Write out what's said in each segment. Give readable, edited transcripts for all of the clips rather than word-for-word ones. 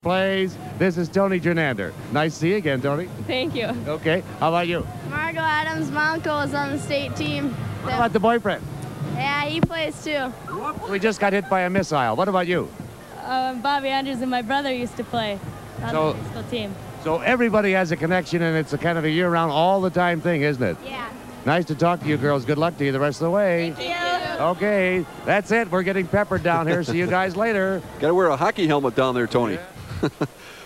plays. This is Tony Jernander. Nice to see you again, Tony. Thank you. Okay, how about you? Margot Adams' my uncle is on the state team. What about the boyfriend? Yeah, he plays too. We just got hit by a missile. What about you? Bobby Andrews and my brother used to play on the high school team. So everybody has a connection, and it's a kind of a year-round, all-the-time thing, isn't it? Yeah. Nice to talk to you girls. Good luck to you the rest of the way. Thank you. Okay, that's it. We're getting peppered down here. See you guys later. Got to wear a hockey helmet down there, Tony. Yeah.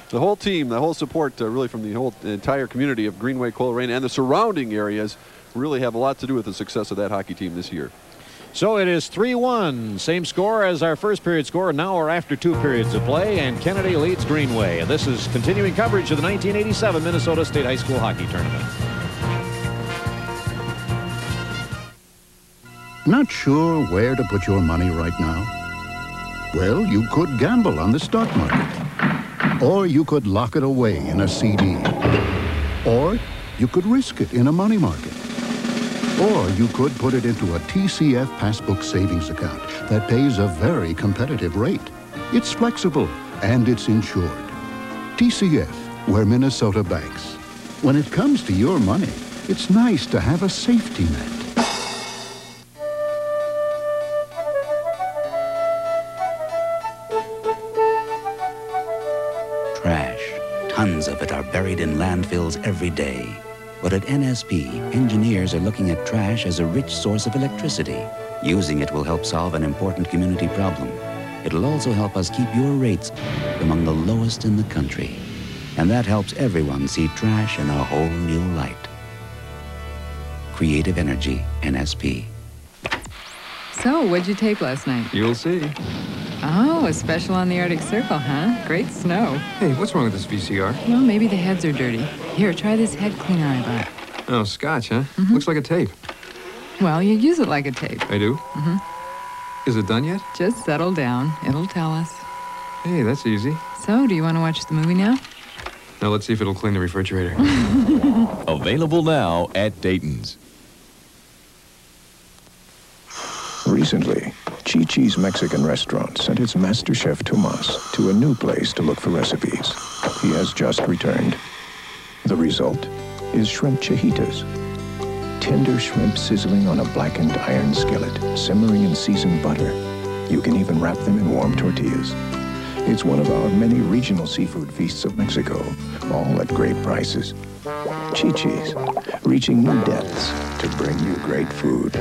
The whole team, the whole support, really from the entire community of Greenway, Coleraine, and the surrounding areas really have a lot to do with the success of that hockey team this year. So it is 3-1. Same score as our first period score. Now we're after 2 periods of play, and Kennedy leads Greenway. And this is continuing coverage of the 1987 Minnesota State High School Hockey Tournament. Not sure where to put your money right now? Well, you could gamble on the stock market. Or you could lock it away in a CD. Or you could risk it in a money market. Or you could put it into a TCF Passbook savings account that pays a very competitive rate. It's flexible and it's insured. TCF, where Minnesota banks. When it comes to your money, it's nice to have a safety net. Trash. Tons of it are buried in landfills every day. But at NSP, engineers are looking at trash as a rich source of electricity. Using it will help solve an important community problem. It'll also help us keep your rates among the lowest in the country. And that helps everyone see trash in a whole new light. Creative Energy, NSP. So, what'd you take last night? You'll see. Oh, a special on the Arctic Circle, huh? Great snow. Hey, what's wrong with this VCR? Well, maybe the heads are dirty. Here, try this head cleaner I bought. Oh, scotch, huh? Looks like a tape. Well, you use it like a tape. I do? Is it done yet? Just settle down. It'll tell us. Hey, that's easy. So, do you want to watch the movie now? Now, let's see if it'll clean the refrigerator. Available now at Dayton's. Recently, Chi-Chi's Mexican restaurant sent its master chef Tomas to a new place to look for recipes. He has just returned. The result is shrimp chihitas. Tender shrimp sizzling on a blackened iron skillet, simmering in seasoned butter. You can even wrap them in warm tortillas. It's one of our many regional seafood feasts of Mexico, all at great prices. Chi-Chi's, reaching new depths to bring you great food.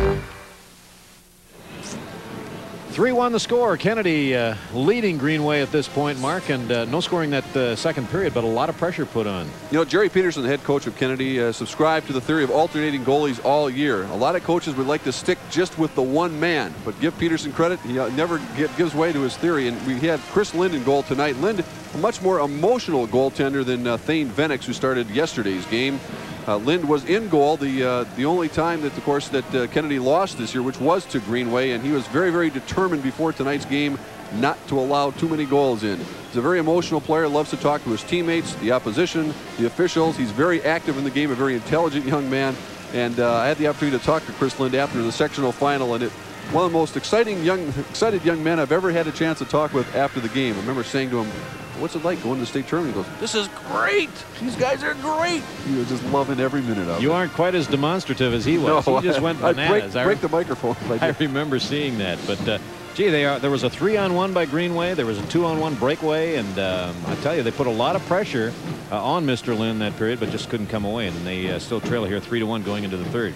3-1 the score. Kennedy leading Greenway at this point, Mark, and no scoring that second period, but a lot of pressure put on. You know, Jerry Peterson, the head coach of Kennedy, subscribed to the theory of alternating goalies all year. A lot of coaches would like to stick just with the one man, but give Peterson credit. He never gives way to his theory, and we had Chris Lind in goal tonight. Lind, a much more emotional goaltender than Thane Venix, who started yesterday's game. Lind was in goal the only time that, of course, that Kennedy lost this year, which was to Greenway, and he was very, very determined before tonight's game not to allow too many goals in. He's a very emotional player, loves to talk to his teammates, the opposition, the officials. He's very active in the game, a very intelligent young man, and I had the opportunity to talk to Chris Lind after the sectional final, and one of the most excited young men I've ever had a chance to talk with after the game. I remember saying to him, "What's it like going to the state tournament?" He goes, "This is great. These guys are great." He was just loving every minute of it. You aren't quite as demonstrative as he was. No, he just went bananas. I'd break the microphone. I remember seeing that. But, gee, there was a 3-on-1 by Greenway. There was a 2-on-1 breakaway. And I tell you, they put a lot of pressure on Mr. Lynn that period, but just couldn't come away. And they still trail here 3-1 going into the third.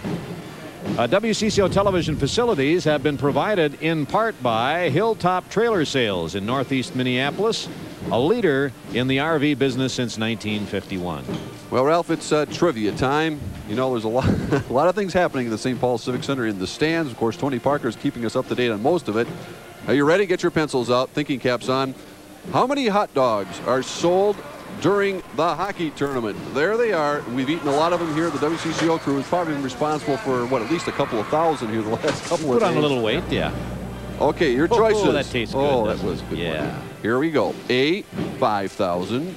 WCCO television facilities have been provided in part by Hilltop Trailer Sales in Northeast Minneapolis, a leader in the RV business since 1951. Well, Ralph, it's trivia time. You know, there's a lot of things happening at the St. Paul Civic Center in the stands. Of course, Tony Parker is keeping us up to date on most of it. Are you ready? Get your pencils out, thinking caps on. How many hot dogs are sold during the hockey tournament? There they are. We've eaten a lot of them here. The WCCO crew has probably been responsible for, what, at least a couple of thousand here the last couple of days. Put on a little weight, yeah. Okay, your choices. Oh, that tastes good. Oh, that was good. Yeah. One. Here we go. A, 5,000.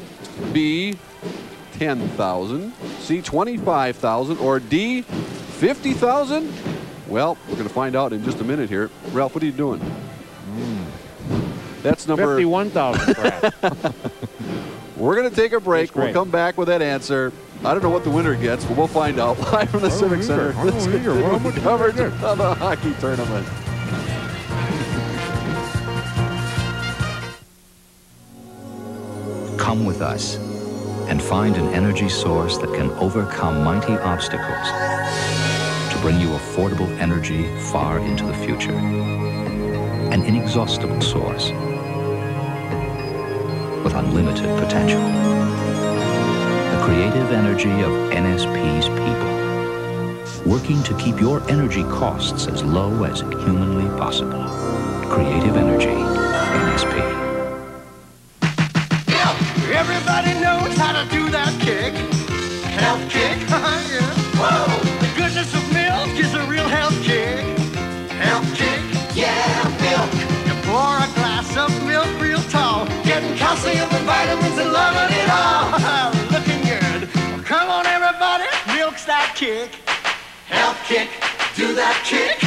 B, 10,000. C, 25,000. Or D, 50,000? Well, we're going to find out in just a minute here. Ralph, what are you doing? That's number 51,000, perhaps. We're going to take a break. We'll come back with that answer. I don't know what the winner gets, but we'll find out live from the Civic Center. This is coverage of the hockey tournament. Come with us and find an energy source that can overcome mighty obstacles to bring you affordable energy far into the future. An inexhaustible source with unlimited potential. The creative energy of NSP's people, working to keep your energy costs as low as humanly possible. Creative energy, NSP. Everybody knows how to do that kick. Health kick. Yeah. Whoa! The goodness of milk is a real health kick. Health kick. Yeah, milk. You pour a glass of milk real tall, getting calcium and vitamins and loving it all. Looking good. Well, come on, everybody, milk's that kick. Health kick. Do that kick.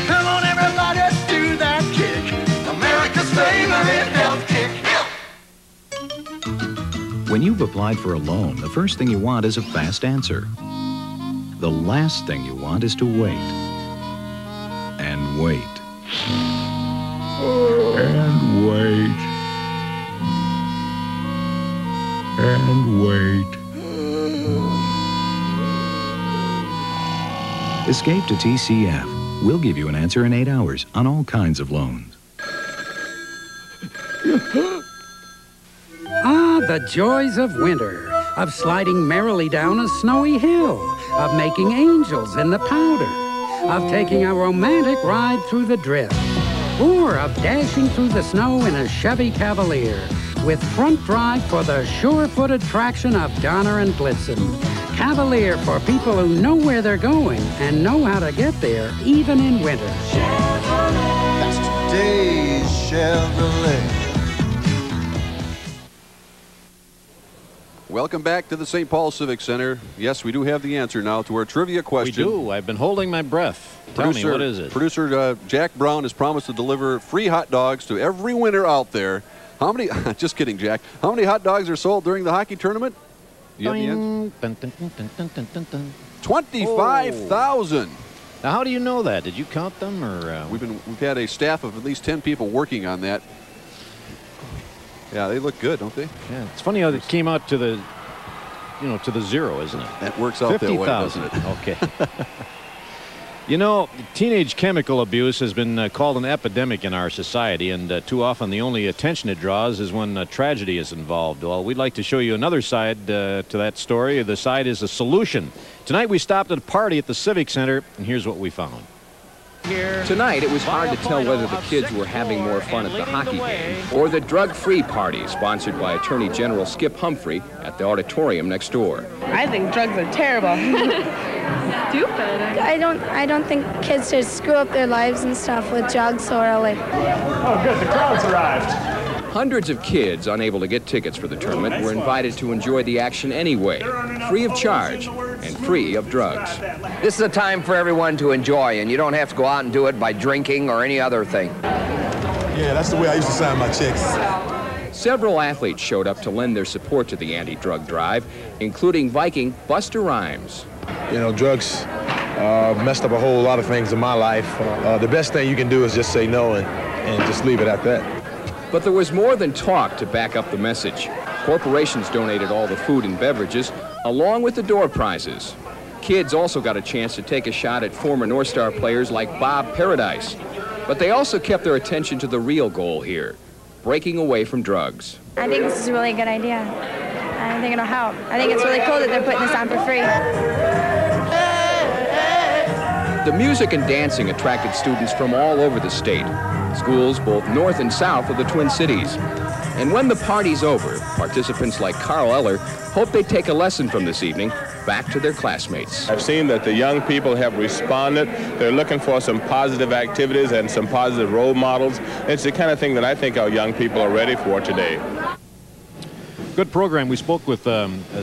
Come on, everybody, do that kick. America's favorite health kick. When you've applied for a loan, the first thing you want is a fast answer. The last thing you want is to wait. And wait. And wait. And wait. Escape to TCF. We'll give you an answer in 8 hours on all kinds of loans. Ah, the joys of winter, of sliding merrily down a snowy hill, of making angels in the powder, of taking a romantic ride through the drift, or of dashing through the snow in a Chevy Cavalier, with front drive for the sure-footed traction of Donner and Blitzen. Cavalier for people who know where they're going and know how to get there, even in winter. That's today's Chevrolet. Welcome back to the St. Paul Civic Center. Yes, we do have the answer now to our trivia question. We do. I've been holding my breath. Tell me, what is it? Producer Jack Brown has promised to deliver free hot dogs to every winner out there. How many? Just kidding, Jack. How many hot dogs are sold during the hockey tournament? You have the answer? 25,000. Now, how do you know that? Did you count them, or we've had a staff of at least 10 people working on that. Yeah, they look good, don't they? Yeah, it's funny how it came out to the, to the zero, isn't it? That works out that way, doesn't it? Okay. You know, teenage chemical abuse has been called an epidemic in our society, and too often the only attention it draws is when tragedy is involved. Well, we'd like to show you another side to that story. The side is a solution. Tonight we stopped at a party at the Civic Center, and here's what we found. Tonight, it was hard to tell whether the kids were having more fun at the hockey game or the drug-free party sponsored by Attorney General Skip Humphrey at the auditorium next door. I think drugs are terrible. Stupid. I don't think kids should screw up their lives and stuff with drugs so early. Oh, good. The crowd's arrived. Hundreds of kids unable to get tickets for the tournament were invited to enjoy the action anyway, free of charge and free of drugs. This is a time for everyone to enjoy, and you don't have to go out and do it by drinking or any other thing. Yeah, that's the way I used to sign my checks. Several athletes showed up to lend their support to the anti-drug drive, including Viking Buster Rhymes. You know, drugs messed up a whole lot of things in my life. The best thing you can do is just say no and just leave it at that. But there was more than talk to back up the message. Corporations donated all the food and beverages, along with the door prizes. Kids also got a chance to take a shot at former North Star players like Bob Paradise. But they also kept their attention to the real goal here, breaking away from drugs. I think this is a really good idea. I think it'll help. I think it's really cool that they're putting this on for free. The music and dancing attracted students from all over the state, schools both north and south of the Twin Cities. And when the party's over, participants like Carl Eller hope they take a lesson from this evening back to their classmates. I've seen that the young people have responded. They're looking for some positive activities and some positive role models. It's the kind of thing that I think our young people are ready for today. Good program. We spoke with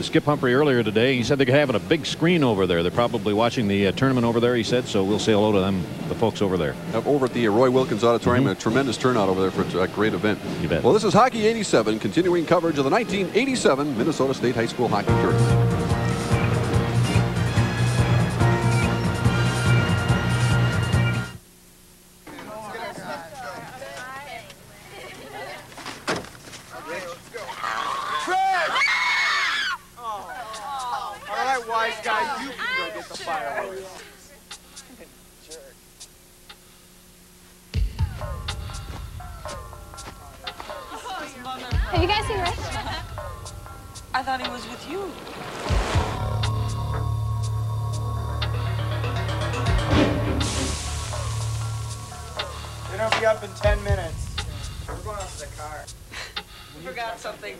Skip Humphrey earlier today. He said they're having a big screen over there. They're probably watching the tournament over there, he said, so we'll say hello to them, the folks over there. Over at the Roy Wilkins Auditorium, a tremendous turnout over there for a great event. You bet. Well, this is Hockey 87, continuing coverage of the 1987 Minnesota State High School Hockey Tournament. Have you guys seen Rich? I thought he was with you. Dinner will be up in 10 minutes. We're going out to the car. We forgot something.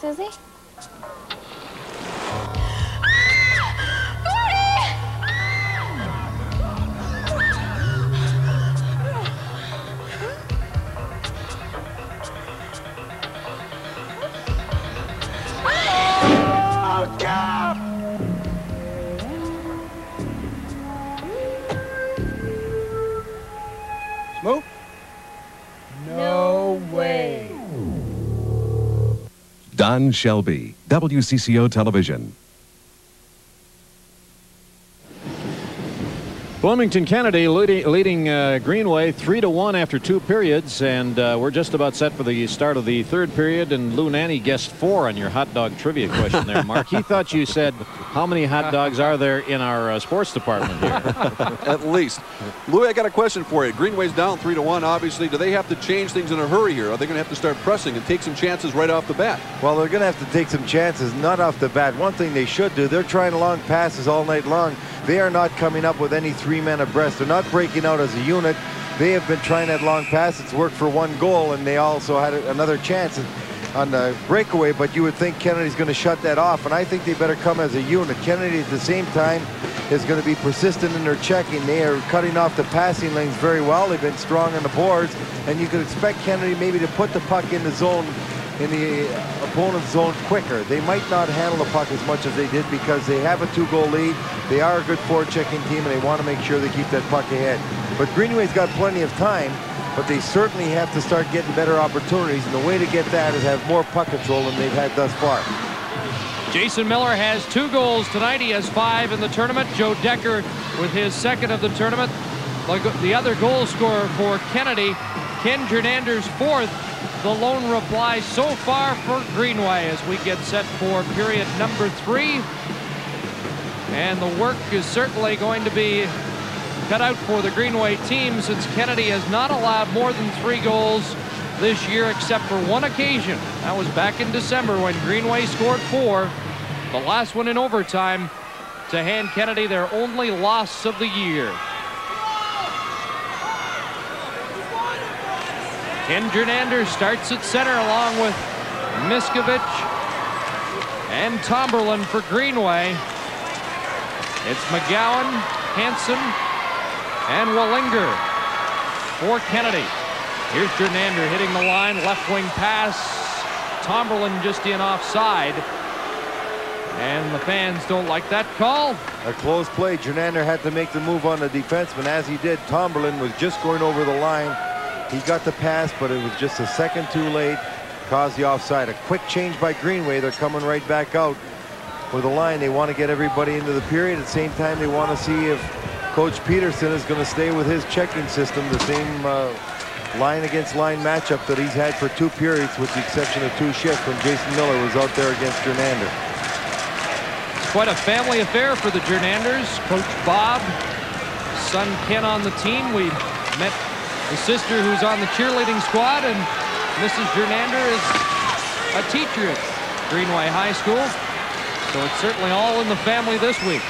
Susie? Smoke? No way. Don Shelby, WCCO Television. Bloomington Kennedy leading Greenway 3-1 after 2 periods, and we're just about set for the start of the 3rd period. And Lou Nanny guessed 4 on your hot dog trivia question there, Mark. He thought you said, how many hot dogs are there in our sports department here? At least. Lou, I got a question for you. Greenway's down 3-1, obviously. Do they have to change things in a hurry here? Are they going to have to start pressing and take some chances right off the bat? Well, they're going to have to take some chances, not off the bat. One thing they should do, they're trying long passes all night long. They are not coming up with any 3 men abreast. They're not breaking out as a unit. They have been trying that long pass. It's worked for 1 goal, and they also had another chance on the breakaway, but you would think Kennedy's going to shut that off, and I think they better come as a unit. Kennedy at the same time is going to be persistent in their checking. They are cutting off the passing lanes very well. They've been strong on the boards, and you could expect Kennedy maybe to put the puck in the zone, in the opponent's zone quicker. They might not handle the puck as much as they did because they have a 2-goal lead. They are a good forward-checking team, and they want to make sure they keep that puck ahead. But Greenway's got plenty of time, but they certainly have to start getting better opportunities, and the way to get that is have more puck control than they've had thus far. Jason Miller has 2 goals tonight. He has 5 in the tournament. Joe Decker with his 2nd of the tournament. The other goal scorer for Kennedy, Ken Jernander's 4th. The lone reply so far for Greenway as we get set for period number 3. And the work is certainly going to be cut out for the Greenway team, since Kennedy has not allowed more than 3 goals this year except for 1 occasion. That was back in December when Greenway scored 4, the last one in overtime, to hand Kennedy their only loss of the year. Ken Jernander starts at center along with Miskovich and Tomberlin for Greenway. It's McGowan, Hansen, and Wallinger for Kennedy. Here's Jernander hitting the line, left wing pass. Tomberlin just in offside. And the fans don't like that call. A close play. Jernander had to make the move on the defenseman. As he did, Tomberlin was just going over the line. He got the pass, but it was just a second too late. Caused the offside. A quick change by Greenway. They're coming right back out for the line. They want to get everybody into the period. At the same time, they want to see if Coach Peterson is going to stay with his checking system, the same line against line matchup that he's had for 2 periods, with the exception of 2 shifts when Jason Miller was out there against Jernander. It's quite a family affair for the Jernanders. Coach Bob, son Ken on the team. We met the sister who's on the cheerleading squad, and Mrs. Jernander is a teacher at Greenway High School. So it's certainly all in the family this week.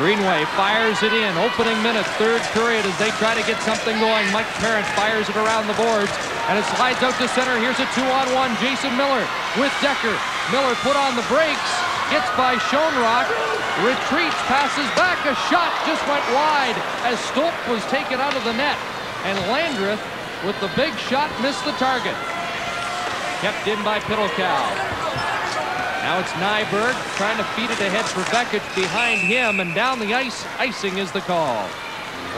Greenway fires it in. Opening minute, third period, as they try to get something going. Mike Parent fires it around the boards, and it slides out to center. Here's a 2-on-1. Jason Miller with Decker. Miller put on the brakes, gets by Schoenrock, retreats, passes back. A shot just went wide as Stolp was taken out of the net, and Landreth with the big shot missed the target. Kept in by Piddlecow. Now it's Nyberg trying to feed it ahead for Beckich behind him, and down the ice, icing is the call.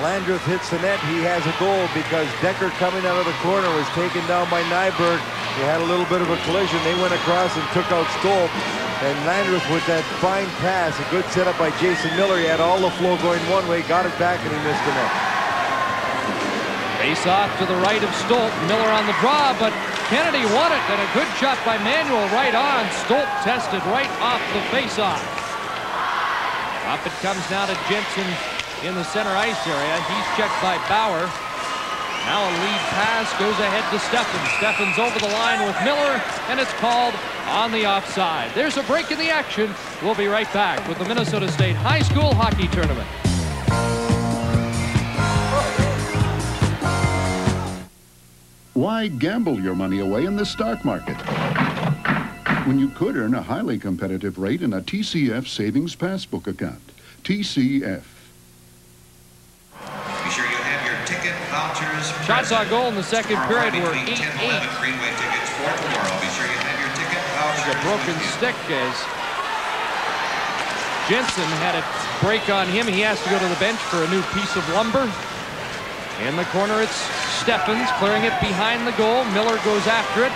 Landreth hits the net. He has a goal because Decker coming out of the corner was taken down by Nyberg. They had a little bit of a collision. They went across and took out Stolp. And Landreth with that fine pass, a good setup by Jason Miller. He had all the flow going one way, got it back, and he missed the net. Face off to the right of Stolp. Miller on the draw, but Kennedy won it, and a good shot by Manuel right on. Stolp tested right off the face-off. Up it comes now to Jensen in the center ice area. He's checked by Bauer. Now a lead pass goes ahead to Steffens. Steffens over the line with Miller, and it's called on the offside. There's a break in the action. We'll be right back with the Minnesota State High School Hockey Tournament. Why gamble your money away in the stock market when you could earn a highly competitive rate in a TCF Savings Passbook account? TCF. Be sure you have your ticket vouchers. Shots on goal in the second period were 8-8. Greenway tickets for tomorrow. Be sure you have your ticket vouchers. A broken stick as Jensen had a break on him. He has to go to the bench for a new piece of lumber. In the corner, it's Steffens clearing it behind the goal. Miller goes after it.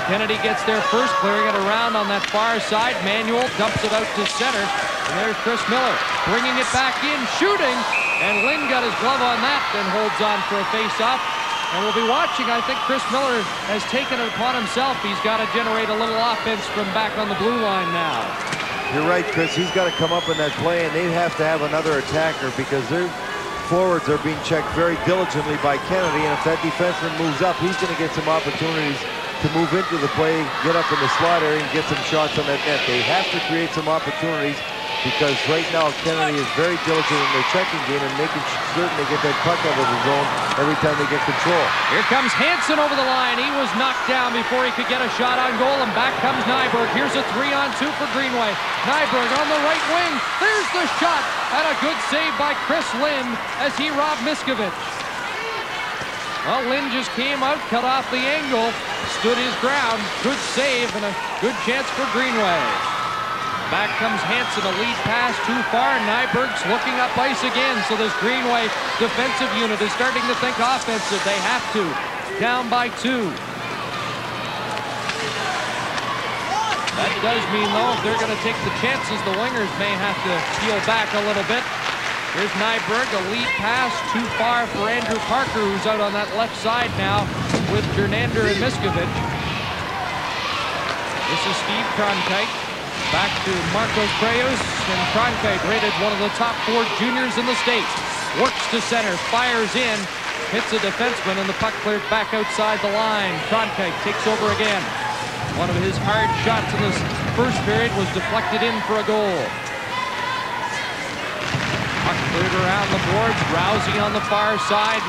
Kennedy gets there first, clearing it around on that far side. Manuel dumps it out to center. And there's Chris Miller bringing it back in, shooting. And Lynn got his glove on that, then holds on for a face-off. And we'll be watching. I think Chris Miller has taken it upon himself. He's got to generate a little offense from back on the blue line now. You're right, Chris. He's got to come up in that play, and they have to have another attacker because they're forwards are being checked very diligently by Kennedy, and if that defenseman moves up, he's going to get some opportunities to move into the play, get up in the slot area, and get some shots on that net. They have to create some opportunities because right now Kennedy is very diligent in their checking game and making certain they get that puck out of the zone every time they get control. Here comes Hansen over the line. He was knocked down before he could get a shot on goal, and back comes Nyberg. Here's a 3-on-2 for Greenway. Nyberg on the right wing. There's the shot, and a good save by Chris Lynn as he robbed Miskovich. Well, Lynn just came out, cut off the angle, stood his ground. Good save and a good chance for Greenway. Back comes Hansen, a lead pass too far. Nyberg's looking up ice again, so this Greenway defensive unit is starting to think offensive. They have to. Down by 2. That does mean, though, if they're going to take the chances, the wingers may have to peel back a little bit. Here's Nyberg, a lead pass too far for Andrew Parker, who's out on that left side now with Jernander and Miskovich. This is Steve Cronkite. Back to Marcos Preyos, and Cronkite rated one of the top 4 juniors in the state. Works to center, fires in, hits a defenseman, and the puck cleared back outside the line. Cronkite takes over again. One of his hard shots in this first period was deflected in for a goal. Puck cleared around the boards. Rousey on the far side.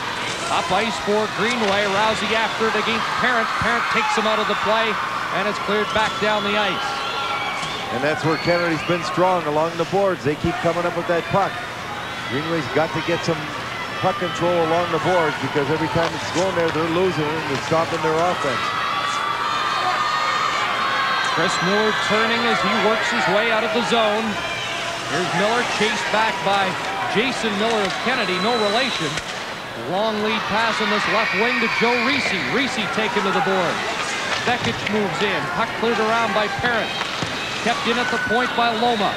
Up ice for Greenway. Rousey after it against Parent. Parent takes him out of the play, and it's cleared back down the ice. And that's where Kennedy's been strong along the boards. They keep coming up with that puck. Greenway's got to get some puck control along the boards because every time it's going there, they're losing it and it's stopping their offense. Chris Miller turning as he works his way out of the zone. Here's Miller chased back by Jason Miller of Kennedy, no relation. Long lead pass in this left wing to Joe Reese. Reese taken to the board. Beckich moves in. Puck cleared around by Parent. Kept in at the point by Loma.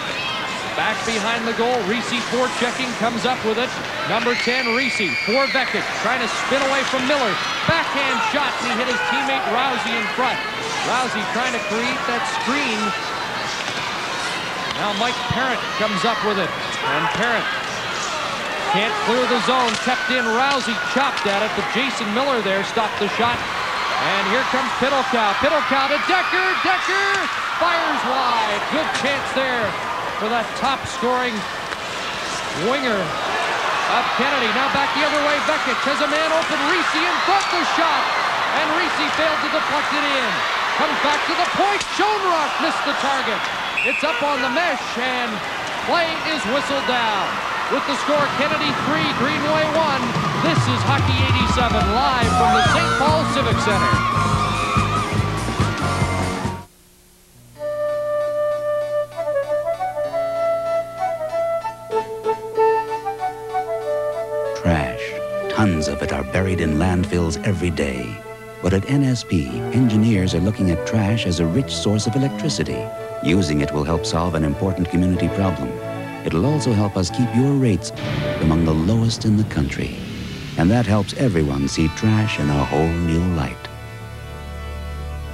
Back behind the goal. Reese forechecking, comes up with it. Number 10, Reese for Beckich. Trying to spin away from Miller. Backhand shot, and he hit his teammate Rousey in front. Rousey trying to create that screen. Now Mike Parent comes up with it. And Parent can't clear the zone. Kept in. Rousey chopped at it, but Jason Miller there stopped the shot. And here comes Piddlecow. Piddlecow to Decker. Decker fires wide. Good chance there for that top-scoring winger of Kennedy. Now back the other way. Beckett has a man open. Reese in front, the shot. And Reese failed to deflect it in. Comes back to the point. Schoenrock missed the target. It's up on the mesh, and play is whistled down. With the score, Kennedy 3, Greenway 1. This is Hockey 87 live from the St. Paul Civic Center. Trash. Tons of it are buried in landfills every day. But at NSP, engineers are looking at trash as a rich source of electricity. Using it will help solve an important community problem. It'll also help us keep your rates among the lowest in the country. And that helps everyone see trash in a whole new light.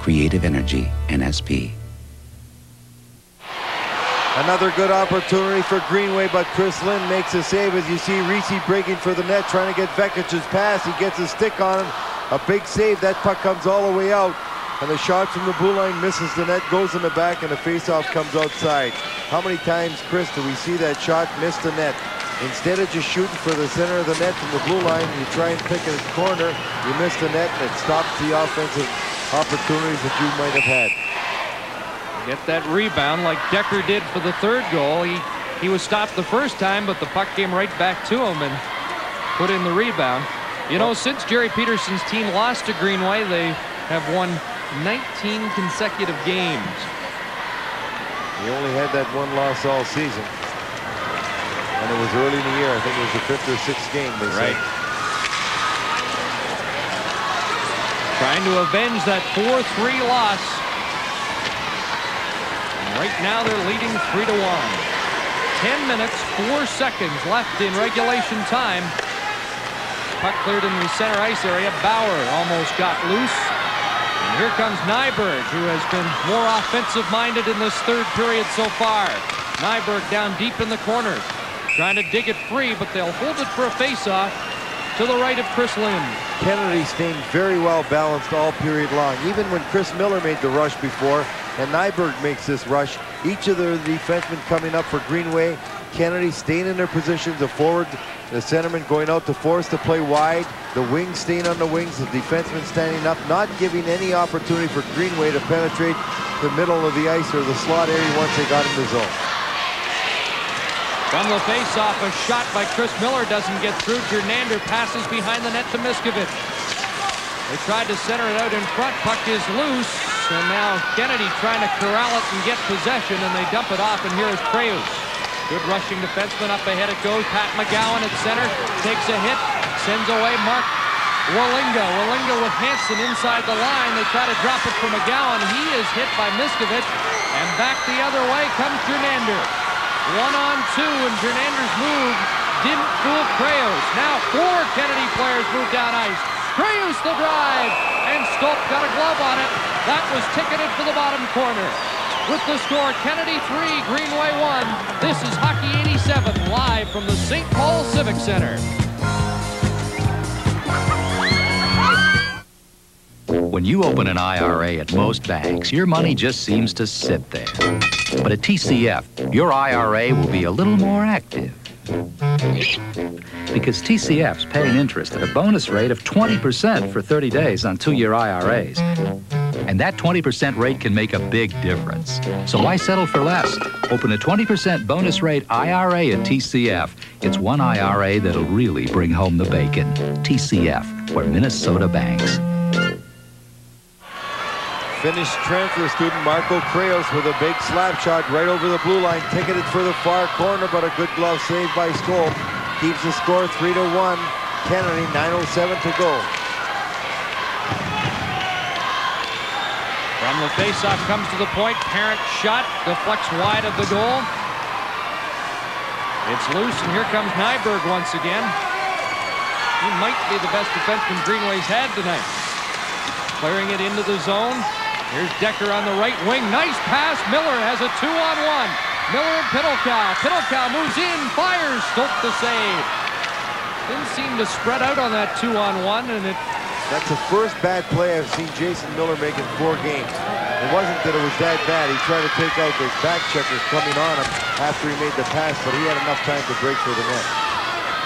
Creative Energy, NSP. Another good opportunity for Greenway, but Chris Lynn makes a save as you see Reese breaking for the net, trying to get Vekic's pass. He gets a stick on him. A big save. That puck comes all the way out. And the shot from the blue line misses the net, goes in the back, and the faceoff comes outside. How many times, Chris, do we see that shot miss the net? Instead of just shooting for the center of the net from the blue line, you try and pick a corner, you miss the net, and it stops the offensive opportunities that you might have had. Get that rebound like Decker did for the third goal. He was stopped the first time, but the puck came right back to him and put in the rebound. You know, since Jerry Peterson's team lost to Greenway, they have won 19 consecutive games. He only had that one loss all season. And it was early in the year. I think it was the 5th or 6th game, they said. Trying to avenge that 4-3 loss. And right now they're leading 3-1. 10 minutes, 4 seconds left in regulation time. Puck cleared in the center ice area. Bauer almost got loose. And here comes Nyberg, who has been more offensive-minded in this third period so far. Nyberg down deep in the corner, trying to dig it free, but they'll hold it for a face-off to the right of Chris Lynn. Kennedy staying very well balanced all period long. Even when Chris Miller made the rush before, and Nyberg makes this rush, each of the defensemen coming up for Greenway, Kennedy staying in their positions, the forward, the centerman going out to force the play wide, the wings staying on the wings, the defenseman standing up, not giving any opportunity for Greenway to penetrate the middle of the ice or the slot area once they got in the zone. From the face-off, a shot by Chris Miller doesn't get through. Gernander passes behind the net to Miskovic. They tried to center it out in front. Puck is loose, and now Kennedy trying to corral it and get possession, and they dump it off, and here is Kreus. Good rushing defenseman. Up ahead it goes. Pat McGowan at center. Takes a hit. Sends away Mark Walinga. Walinga with Hansen inside the line. They try to drop it for McGowan. He is hit by Miskovic. And back the other way comes Gernander. 1-on-2, and Gernander's move didn't fool Kreus. Now 4 Kennedy players move down ice. Kreus the drive. And Stolp got a glove on it. That was ticketed for the bottom corner. With the score, Kennedy 3, Greenway 1. This is Hockey 87 live from the St. Paul Civic Center. When you open an IRA at most banks, your money just seems to sit there. But at TCF, your IRA will be a little more active. Because TCF's paying interest at a bonus rate of 20% for 30 days on 2-year IRAs. And that 20% rate can make a big difference. So why settle for less? Open a 20% bonus rate IRA at TCF. It's one IRA that'll really bring home the bacon. TCF, where Minnesota banks. Finnish transfer student Marco Kreus with a big slap shot right over the blue line, ticketed for the far corner, but a good glove save by Stolp. Keeps the score 3-1. Kennedy, 9:07 to go. From the faceoff comes to the point. Parent shot deflects wide of the goal. It's loose, and here comes Nyberg once again. He might be the best defenseman Greenway's had tonight. Clearing it into the zone. Here's Decker on the right wing. Nice pass. Miller has a 2-on-1. Miller and Piddlecow. Piddlecow moves in, fires. Stolp the save. Didn't seem to spread out on that 2-on-1, and it That's the first bad play I've seen Jason Miller make in 4 games. It wasn't that it was that bad. He tried to take out those back checkers coming on him after he made the pass, but he had enough time to break for the net.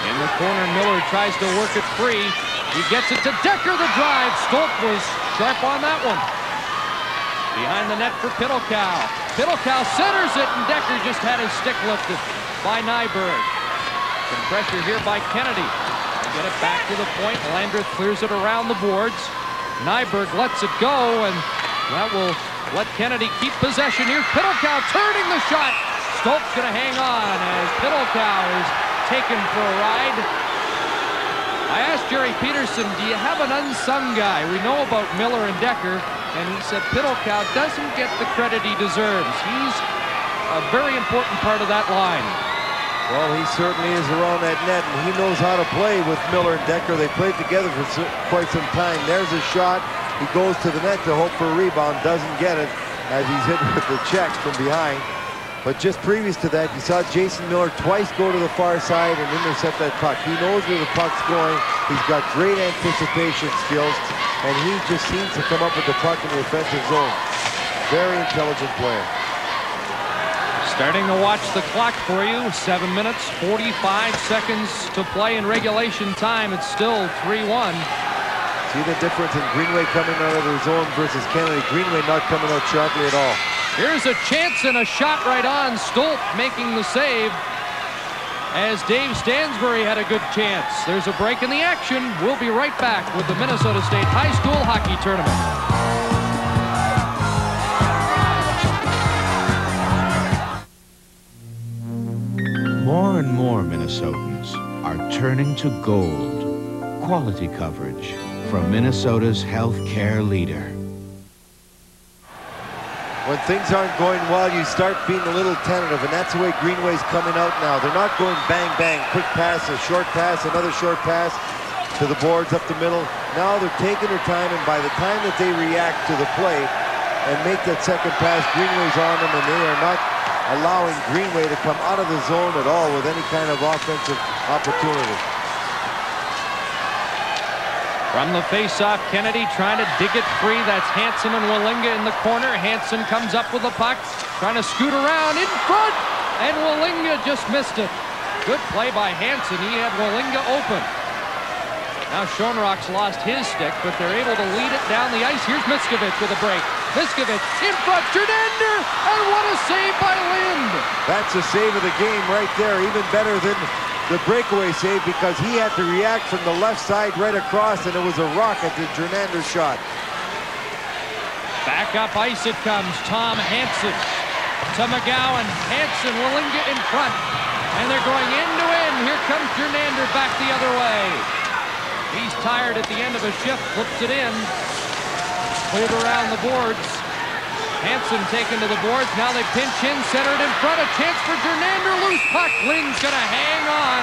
In the corner, Miller tries to work it free. He gets it to Decker, the drive. Stolp was sharp on that one. Behind the net for Piddlecow. Piddlecow centers it, and Decker just had his stick lifted by Nyberg. Some pressure here by Kennedy. Get it back to the point. Landreth clears it around the boards. Nyberg lets it go, and that will let Kennedy keep possession. Here's Piddlecow turning the shot. Stolp's going to hang on as Piddlecow is taken for a ride. I asked Jerry Peterson, do you have an unsung guy? We know about Miller and Decker, and he said Piddlecow doesn't get the credit he deserves. He's a very important part of that line. Well, he certainly is around that net, and he knows how to play with Miller and Decker. They played together for quite some time. There's a shot. He goes to the net to hope for a rebound, doesn't get it as he's hit with the check from behind. But just previous to that, you saw Jason Miller twice go to the far side and intercept that puck. He knows where the puck's going. He's got great anticipation skills, and he just seems to come up with the puck in the offensive zone. Very intelligent player. Starting to watch the clock for you. 7 minutes, 45 seconds to play in regulation time. It's still 3-1. See the difference in Greenway coming out of their zone versus Kennedy. Greenway not coming out sharply at all. Here's a chance and a shot right on. Stolp making the save as Dave Stansbury had a good chance. There's a break in the action. We'll be right back with the Minnesota State High School Hockey Tournament. More and more Minnesotans are turning to Gold, quality coverage from Minnesota's healthcare leader. When things aren't going well, you start being a little tentative, and that's the way Greenway's coming out now. They're not going bang, bang, quick pass, a short pass, another short pass to the boards up the middle. Now they're taking their time, and by the time that they react to the play and make that second pass, Greenway's on them, and they are not allowing Greenway to come out of the zone at all with any kind of offensive opportunity. From the face-off, Kennedy trying to dig it free. That's Hansen and Wallinga in the corner. Hansen comes up with the puck, trying to scoot around in front, and Wallinga just missed it. Good play by Hansen. He had Wallinga open. Now Schoenrock's lost his stick, but they're able to lead it down the ice. Here's Miskovich with a break. Miskovich in front, Jernander, and what a save by Lind. That's the save of the game right there, even better than the breakaway save because he had to react from the left side right across, and it was a rocket to Jernander shot. Back up ice it comes. Tom Hansen to McGowan. Hansen, Wallinga in front, and they're going end to end. Here comes Jernander back the other way. He's tired at the end of a shift, flips it in. Cleared around the boards. Hansen taken to the boards. Now they pinch in, centered in front. A chance for Jernander. Loose puck. Lind's going to hang on.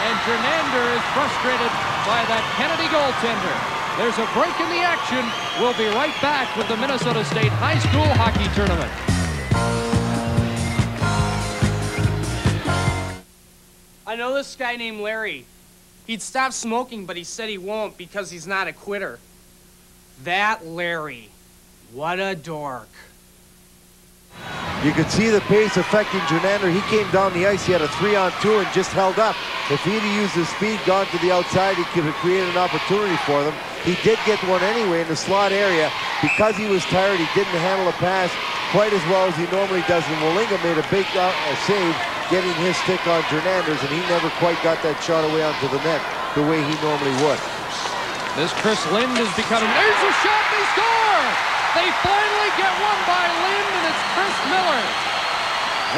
And Jernander is frustrated by that Kennedy goaltender. There's a break in the action. We'll be right back with the Minnesota State High School Hockey Tournament. I know this guy named Larry. He'd stop smoking, but he said he won't because he's not a quitter. That Larry. What a dork. You could see the pace affecting Jernander. He came down the ice. He had a 3-on-2 and just held up. If he'd used his speed, gone to the outside, he could have created an opportunity for them. He did get one anyway in the slot area. Because he was tired, he didn't handle a pass quite as well as he normally does. And Wallinga made a big save, getting his stick on Jernander's, and he never quite got that shot away onto the net the way he normally would. This Chris Lind is becoming... There's a shot, they score! They finally get one by Lind, and it's Chris Miller.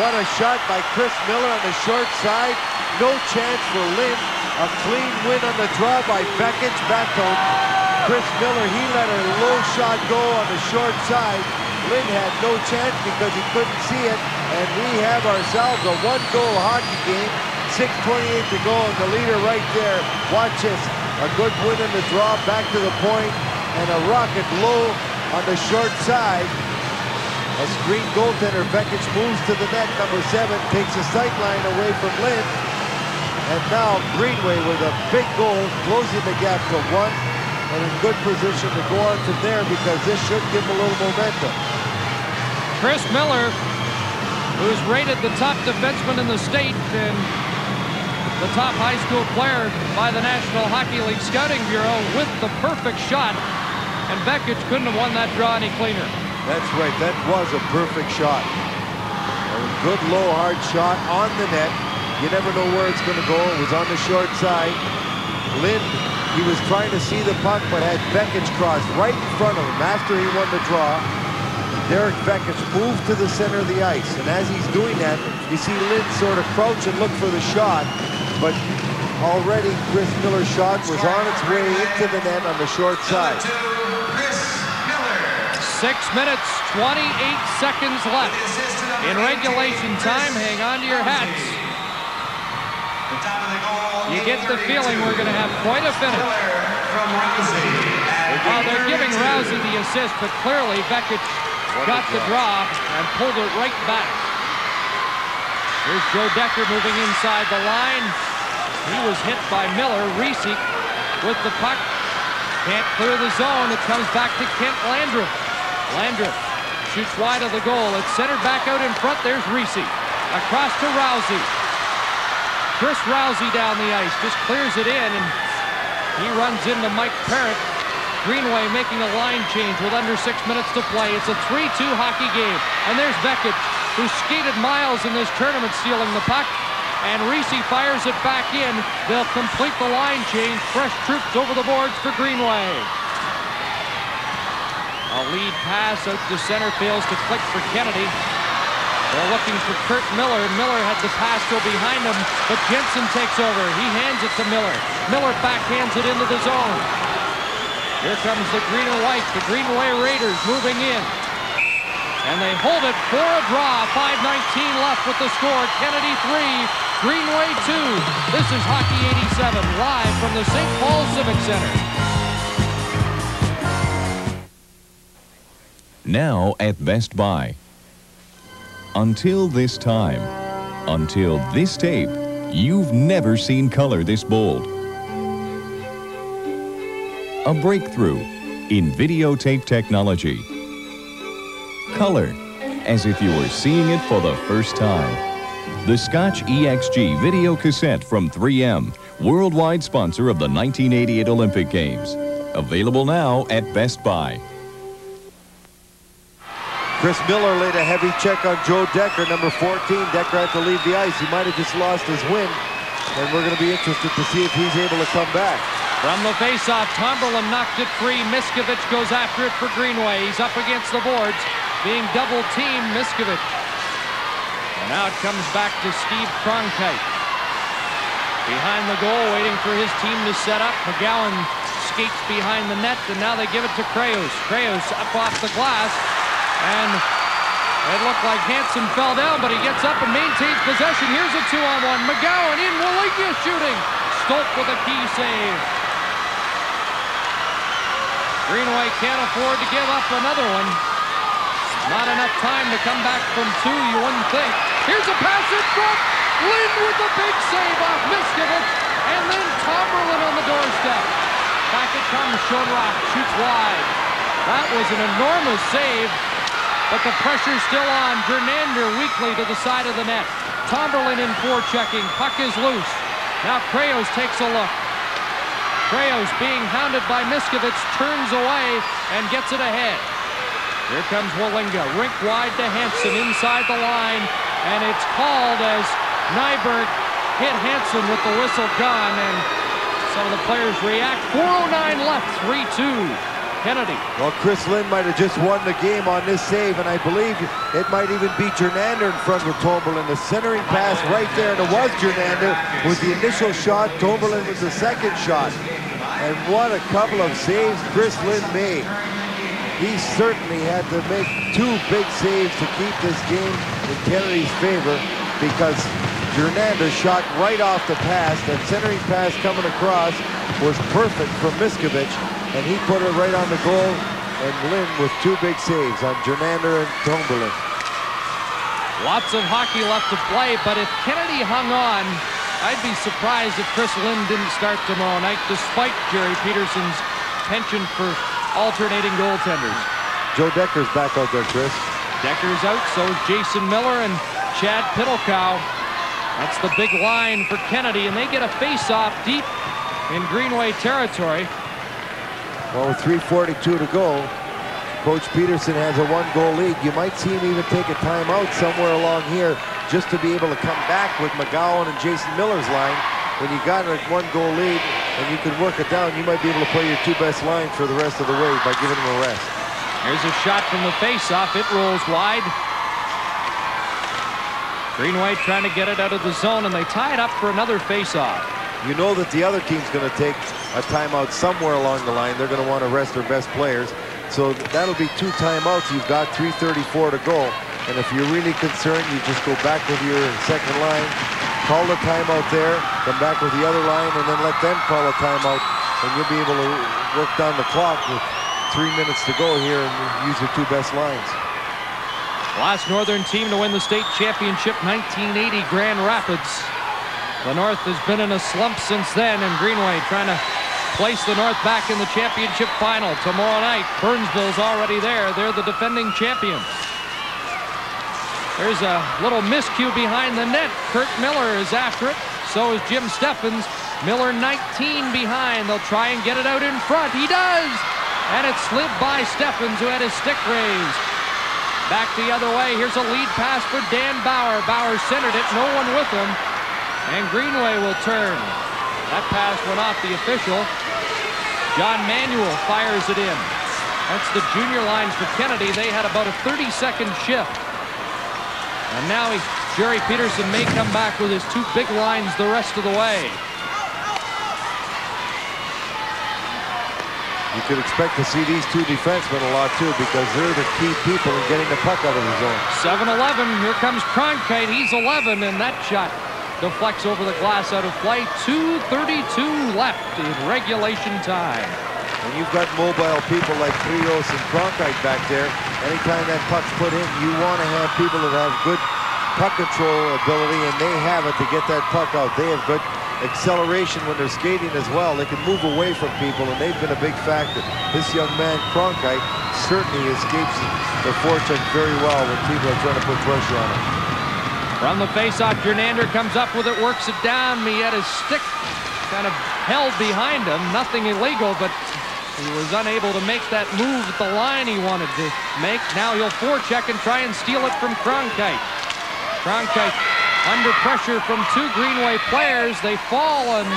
What a shot by Chris Miller on the short side. No chance for Lind. A clean win on the draw by Beckett. Back to Chris Miller. He let a low shot go on the short side. Lind had no chance because he couldn't see it. And we have ourselves a one-goal hockey game. 6:28 to go, and the leader right there. Watch this. A good win in the draw, back to the point, and a rocket low on the short side. A screen goaltender, Beckett moves to the net, number 7, takes the sight line away from Lind. And now Greenway with a big goal, closing the gap to 1. and in good position to go on from there because this should give him a little momentum. Chris Miller, who's rated the top defenseman in the state and the top high school player by the National Hockey League Scouting Bureau, with the perfect shot. And Bekic couldn't have won that draw any cleaner. That's right. That was a perfect shot. A good low hard shot on the net. You never know where it's going to go. It was on the short side. Lind, he was trying to see the puck, but had Bekic crossed right in front of him after he won the draw. Derek Bekic moved to the center of the ice, and as he's doing that, you see Lind sort of crouch and look for the shot, but already Chris Miller's shot was on its way into the net on the short side. 6 minutes, 28 seconds left in regulation time. Hang on to your hats. You get the feeling we're going to have quite a finish. They're giving Rousey the assist, but clearly Bekic got the draw and pulled it right back. Here's Joe Decker moving inside the line. He was hit by Miller. Reese with the puck. Can't clear the zone. It comes back to Kent Landreth. Landreth shoots wide of the goal. It's centered back out in front. There's Reese. Across to Rousey. Chris Rousey down the ice. Just clears it in, and he runs into Mike Parrott. Greenway making a line change with under 6 minutes to play. It's a 3-2 hockey game. And there's Bekic, who skated miles in this tournament stealing the puck. And Reese fires it back in. They'll complete the line change. Fresh troops over the boards for Greenway. A lead pass out to center, fails to click for Kennedy. They're looking for Kurt Miller. Miller had the pass go behind him, but Jensen takes over. He hands it to Miller. Miller backhands it into the zone. Here comes the green and white, the Greenway Raiders moving in. And they hold it for a draw. 5:19 left with the score. Kennedy 3, Greenway 2. This is Hockey 87, live from the St. Paul Civic Center. Now at Best Buy. Until this time, until this tape, you've never seen color this bold. A breakthrough in videotape technology. Color, as if you were seeing it for the first time. The Scotch EXG video cassette from 3M, worldwide sponsor of the 1988 Olympic Games. Available now at Best Buy. Chris Miller laid a heavy check on Joe Decker, number 14. Decker had to leave the ice. He might have just lost his wind, and we're going to be interested to see if he's able to come back. From the faceoff, Tomberlin knocked it free. Miskovic goes after it for Greenway. He's up against the boards, being double-teamed. Miskovic. And now it comes back to Steve Cronkite. Behind the goal, waiting for his team to set up. McGowan skates behind the net, and now they give it to Krayos. Krayos up off the glass. And it looked like Hansen fell down, but he gets up and maintains possession. Here's a 2-on-1. McGowan in, Waligna shooting. Stolp with a key save. Greenway can't afford to give up another one. Not enough time to come back from 2, you wouldn't think. Here's a pass in front. Lind with the big save off Miskovic. And then Tomberlin on the doorstep. Back it comes. Schoenrock shoots wide. That was an enormous save. But the pressure's still on. Gernander weakly to the side of the net. Tomberlin in forechecking. Puck is loose. Now Krayos takes a look. Krayos being hounded by Miskovic turns away and gets it ahead. Here comes Walinga. Rink wide to Hansen inside the line. And it's called as Nyberg hit Hansen with the whistle gone. And some of the players react. 4:09 left. 3-2. Kennedy. Well, Chris Lind might have just won the game on this save, and I believe it might even be Gernander in front with Tomberlin. The centering pass right there, and it was Gernander with the initial shot. Tomberlin with the second shot. And what a couple of saves Chris Lind made. He certainly had to make 2 big saves to keep this game in Kennedy's favor, because Gernander shot right off the pass. That centering pass coming across was perfect for Miskovic. And he put it right on the goal, and Lind with 2 big saves on Gernander and Tomberlin. Lots of hockey left to play, but if Kennedy hung on, I'd be surprised if Chris Lind didn't start tomorrow night, despite Jerry Peterson's penchant for alternating goaltenders. Joe Decker's back out there, Chris. Decker's out, so is Jason Miller and Chad Pittlecow. That's the big line for Kennedy, and they get a face-off deep in Greenway territory. Well, with 3:42 to go, Coach Peterson has a 1-goal lead. You might see him even take a timeout somewhere along here just to be able to come back with McGowan and Jason Miller's line. When you got a 1-goal lead and you can work it down, you might be able to play your 2 best lines for the rest of the way by giving them a rest. Here's a shot from the face-off. It rolls wide. Greenway trying to get it out of the zone, and they tie it up for another face-off. You know that the other team's going to take a timeout somewhere along the line. They're going to want to rest their best players. So that'll be 2 timeouts. You've got 3:34 to go. And if you're really concerned, you just go back with your second line, call the timeout there, come back with the other line, and then let them call a timeout. And you'll be able to work down the clock with 3 minutes to go here and use your 2 best lines. Last Northern team to win the state championship, 1980 Grand Rapids. The North has been in a slump since then, and Greenway trying to place the North back in the championship final tomorrow night. Burnsville's already there. They're the defending champions. There's a little miscue behind the net. Kurt Miller is after it. So is Jim Steffens. Miller 19 behind. They'll try and get it out in front. He does! And it slid by Steffens, who had his stick raised. Back the other way. Here's a lead pass for Dan Bauer. Bauer centered it. No one with him. And Greenway will turn. That pass went off the official. John Manuel fires it in. That's the junior lines for Kennedy. They had about a 30-second shift. And now Jerry Peterson may come back with his 2 big lines the rest of the way. You could expect to see these 2 defensemen a lot too, because they're the key people in getting the puck out of the zone. 7-11. Here comes Cronkite. He's 11, and that shot deflects over the glass out of play. 2:32 left in regulation time. When you've got mobile people like Rios and Cronkite back there, anytime that puck's put in, you want to have people that have good puck control ability, and they have it to get that puck out. They have good acceleration when they're skating as well. They can move away from people, and they've been a big factor. This young man, Cronkite, certainly escapes the forecheck very well when people are trying to put pressure on him. From the faceoff, Jernander comes up with it, works it down. He had his stick kind of held behind him. Nothing illegal, but he was unable to make that move at the line he wanted to make. Now he'll forecheck and try and steal it from Cronkite. Cronkite under pressure from 2 Greenway players. They fall, and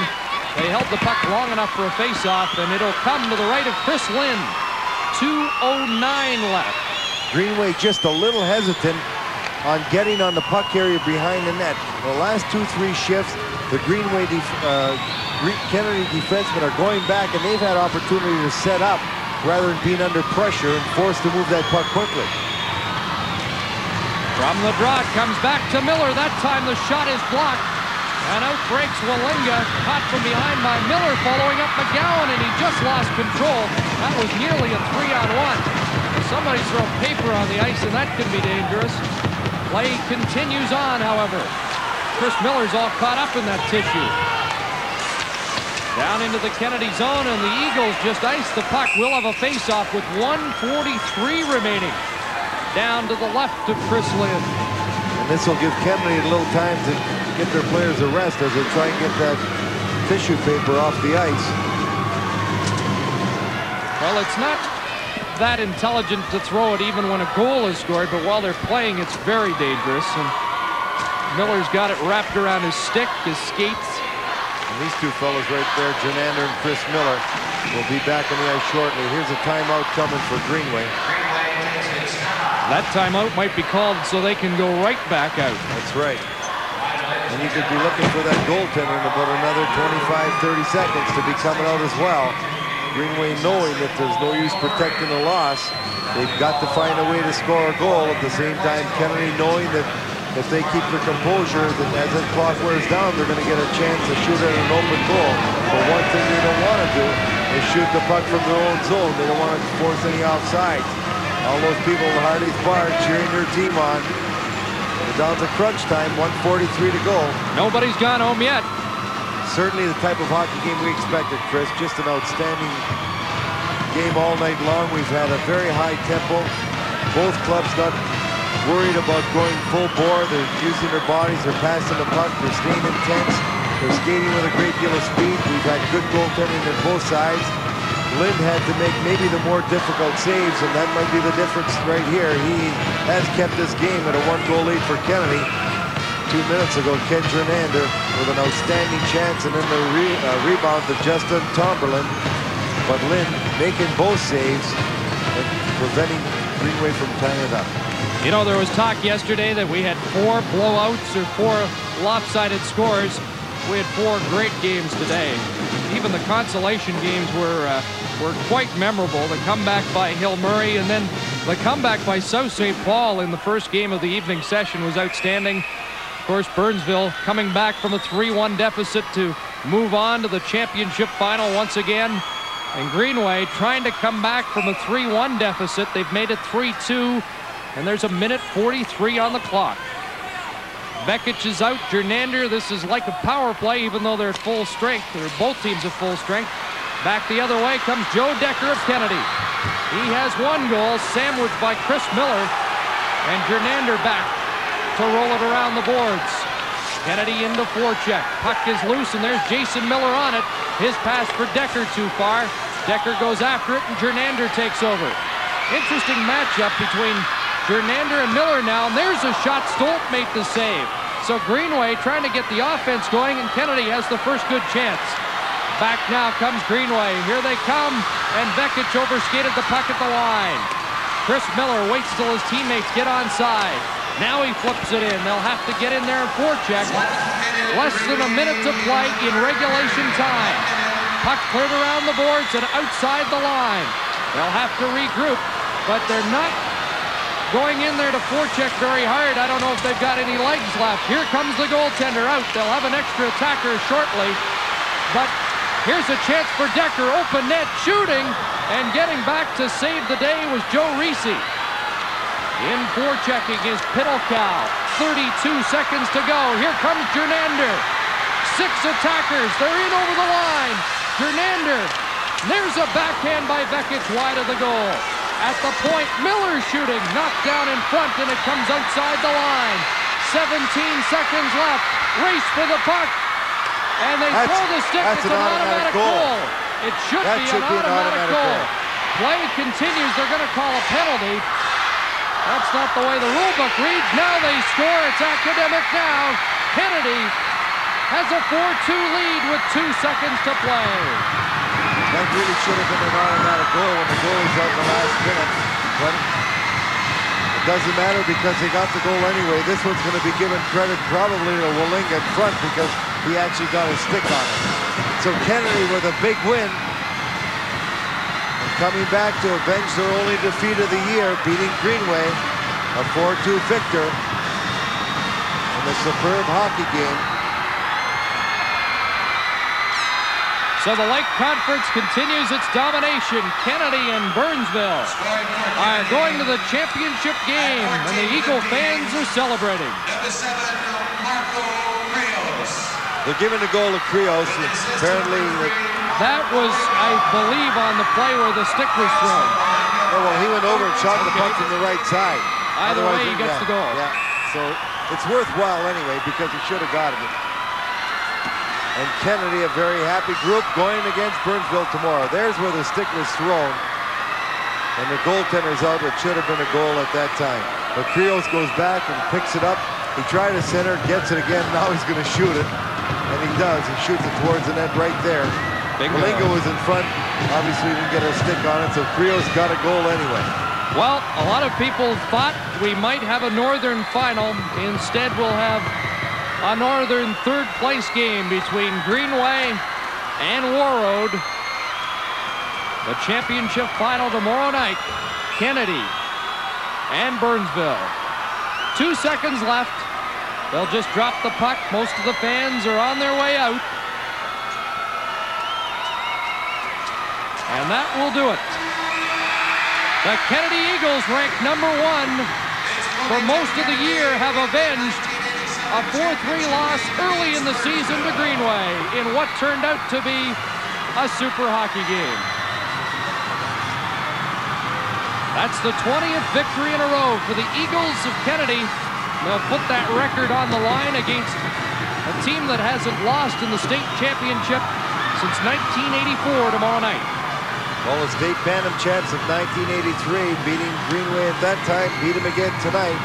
they held the puck long enough for a faceoff, and it'll come to the right of Chris Lynn. 2:09 left. Greenway just a little hesitant on getting on the puck carrier behind the net. The last 2-3 shifts, the Greenway Kennedy defensemen are going back, and they've had opportunity to set up rather than being under pressure and forced to move that puck quickly. From the draw, it comes back to Miller. That time the shot is blocked. And out breaks Wallinga, caught from behind by Miller, following up McGowan, and he just lost control. That was nearly a 3-on-1. Somebody throw paper on the ice, and that could be dangerous. Play continues on, however. Chris Miller's all caught up in that tissue. Down into the Kennedy zone, and the Eagles just iced the puck. We'll have a face-off with 1:43 remaining. Down to the left of Chris Lynn. And this will give Kennedy a little time to get their players a rest as they try and get that tissue paper off the ice. Well, it's not that intelligent to throw it even when a goal is scored, but while they're playing, it's very dangerous. And Miller's got it wrapped around his stick, his skates. And these 2 fellows right there, Jernander and Chris Miller, will be back on the ice shortly. Here's a timeout coming for Greenway. That timeout might be called so they can go right back out. That's right. And you could be looking for that goaltender in about another 25-30 seconds to be coming out as well. Greenway knowing that there's no use protecting the loss. They've got to find a way to score a goal. At the same time, Kennedy knowing that if they keep their composure, then as the clock wears down, they're going to get a chance to shoot at an open goal. But one thing they don't want to do is shoot the puck from their own zone. They don't want to force any offside. All those people in Hardy's Bar cheering their team on. They're down to crunch time, 1:43 to go. Nobody's gone home yet. Certainly the type of hockey game we expected, Chris. Just an outstanding game all night long. We've had a very high tempo. Both clubs not worried about going full bore. They're using their bodies. They're passing the puck. They're staying intense. They're skating with a great deal of speed. We've had good goaltending on both sides. Lind had to make maybe the more difficult saves, and that might be the difference right here. He has kept this game at a 1-goal lead for Kennedy. 2 minutes ago, Ken Jernander with an outstanding chance, and then the rebound to Justin Tomberlin. But Lind making both saves and preventing Greenway from tying it up. You know, there was talk yesterday that we had 4 blowouts or 4 lopsided scores. We had 4 great games today. Even the consolation games were quite memorable. The comeback by Hill Murray, and then the comeback by South St. Paul in the first game of the evening session was outstanding. Of course, Burnsville coming back from a 3-1 deficit to move on to the championship final once again. And Greenway trying to come back from a 3-1 deficit. They've made it 3-2, and there's a minute 43 on the clock. Bekic is out. Jernander, this is like a power play, even though they're at full strength. They're both teams at full strength. Back the other way comes Joe Decker of Kennedy. He has 1 goal, sandwiched by Chris Miller, and Jernander back to roll it around the boards. Kennedy into forecheck. Puck is loose, and there's Jason Miller on it. His pass for Decker too far. Decker goes after it, and Jernander takes over. Interesting matchup between Jernander and Miller now, and there's a shot. Stolt made the save. So Greenway trying to get the offense going, and Kennedy has the first good chance. Back now comes Greenway. Here they come, and Bekic overskated the puck at the line. Chris Miller waits till his teammates get onside. Now he flips it in. They'll have to get in there and forecheck. Less than a minute to play in regulation time. Puck cleared around the boards and outside the line. They'll have to regroup, but they're not going in there to forecheck very hard. I don't know if they've got any legs left. Here comes the goaltender out. They'll have an extra attacker shortly, but here's a chance for Decker. Open net, shooting, and getting back to save the day was Joe Reese. In forechecking is Piddlecow. 32 seconds to go. Here comes Jernander. 6 attackers. They're in over the line. Jernander. There's a backhand by Bekic wide of the goal. At the point, Miller shooting. Knocked down in front, and it comes outside the line. 17 seconds left. Race for the puck. And they throw the stick. It's an automatic goal. It should be an automatic goal. Play continues. They're going to call a penalty. That's not the way the rule book reads. Now they score. It's academic now. Kennedy has a 4-2 lead with 2 seconds to play. That really should have been an automatic goal when the goalie's out in the last minute. But it doesn't matter because they got the goal anyway. This one's going to be given credit probably to Wallinga in front because he actually got his stick on it. So Kennedy with a big win. Coming back to avenge their only defeat of the year, beating Greenway, a 4-2 victor in a superb hockey game. So the Lake Conference continues its domination. Kennedy and Burnsville are going to the championship game, and the Eagle fans are celebrating. They're giving the goal to Krios. Apparently, that was, I believe, on the play where the stick was thrown. Oh, well, he went over and shot the puck from the right side. Either way, he gets the goal. Yeah, so it's worthwhile anyway because he should have got it. And Kennedy, a very happy group, going against Burnsville tomorrow. There's where the stick was thrown. And the goaltender's out. It should have been a goal at that time. But Krios goes back and picks it up. He tried to center, gets it again. Now he's going to shoot it. And he does. He shoots it towards the net right there. Wallinga was in front. Obviously didn't get a stick on it, so Krios got a goal anyway. Well, a lot of people thought we might have a Northern final. Instead, we'll have a Northern third-place game between Greenway and Warroad. The championship final tomorrow night. Kennedy and Burnsville. 2 seconds left. They'll just drop the puck. Most of the fans are on their way out. And that will do it. The Kennedy Eagles, ranked #1 for most of the year, have avenged a 4-3 loss early in the season to Greenway in what turned out to be a super hockey game. That's the 20th victory in a row for the Eagles of Kennedy. They'll put that record on the line against a team that hasn't lost in the state championship since 1984 tomorrow night. Well, the state Bantam champs of 1983, beating Greenway at that time, beat him again tonight